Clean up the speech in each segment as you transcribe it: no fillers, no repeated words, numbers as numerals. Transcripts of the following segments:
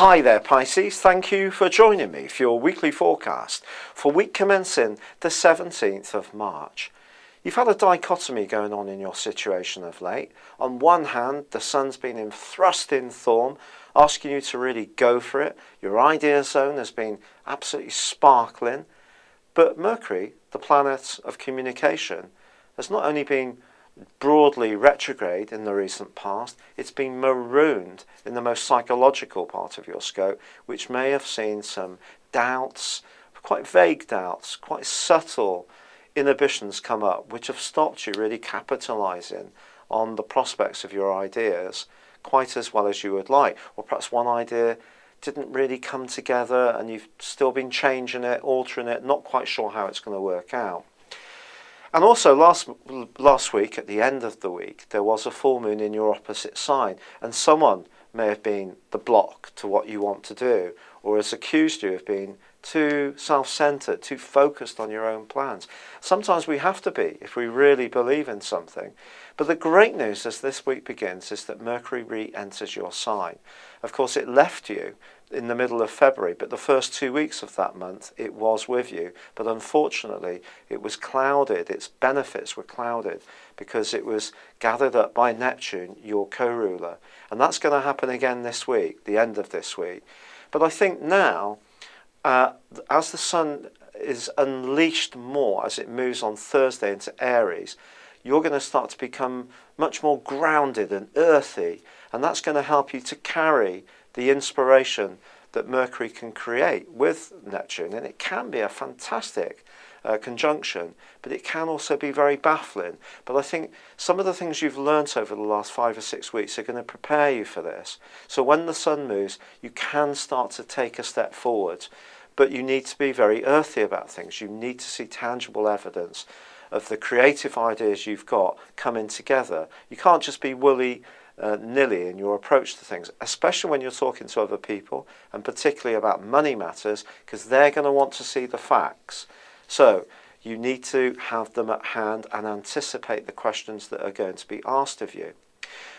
Hi there Pisces, thank you for joining me for your weekly forecast for week commencing the 17th of March. You've had a dichotomy going on in your situation of late. On one hand, the sun's been in thrust in form, asking you to really go for it. Your idea zone has been absolutely sparkling. But Mercury, the planet of communication, has not only been broadly retrograde in the recent past, it's been marooned in the most psychological part of your scope, which may have seen some doubts, quite vague doubts, quite subtle inhibitions come up, which have stopped you really capitalizing on the prospects of your ideas quite as well as you would like. Or perhaps one idea didn't really come together and you've still been changing it, altering it, not quite sure how it's going to work out. And also last week, at the end of the week, there was a full moon in your opposite sign, and someone may have been the block to what you want to do, or has accused you of being too self-centered, too focused on your own plans. Sometimes we have to be if we really believe in something. But the great news as this week begins is that Mercury re-enters your sign. Of course, it left you in the middle of February, but the first 2 weeks of that month it was with you. But unfortunately, it was clouded, its benefits were clouded, because it was gathered up by Neptune, your co-ruler. And that's going to happen again this week, the end of this week. But I think now, as the sun is unleashed more as it moves on Thursday into Aries, you're going to start to become much more grounded and earthy, and that's going to help you to carry the inspiration that Mercury can create with Neptune. And it can be a fantastic conjunction, but it can also be very baffling. But I think some of the things you've learnt over the last 5 or 6 weeks are going to prepare you for this. So when the sun moves, you can start to take a step forward, but you need to be very earthy about things. You need to see tangible evidence of the creative ideas you've got coming together. You can't just be willy-nilly in your approach to things, especially when you're talking to other people, and particularly about money matters, because they're going to want to see the facts. So you need to have them at hand and anticipate the questions that are going to be asked of you.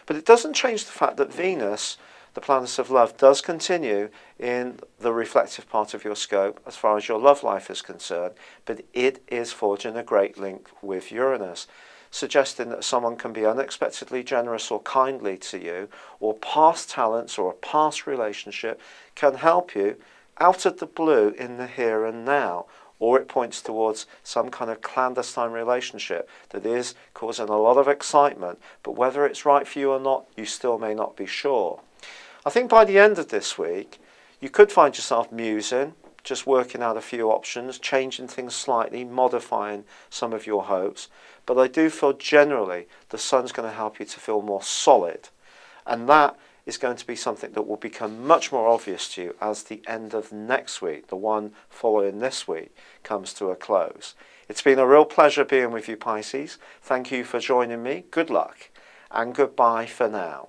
But it doesn't change the fact that Venus, the planet of love, does continue in the reflective part of your scope as far as your love life is concerned, but it is forging a great link with Uranus, suggesting that someone can be unexpectedly generous or kindly to you, or past talents or a past relationship can help you out of the blue in the here and now. Or it points towards some kind of clandestine relationship that is causing a lot of excitement, but whether it's right for you or not, you still may not be sure. I think by the end of this week, you could find yourself musing, just working out a few options, changing things slightly, modifying some of your hopes. But I do feel generally the sun's going to help you to feel more solid. And that is going to be something that will become much more obvious to you as the end of next week, the one following this week, comes to a close. It's been a real pleasure being with you, Pisces. Thank you for joining me. Good luck and goodbye for now.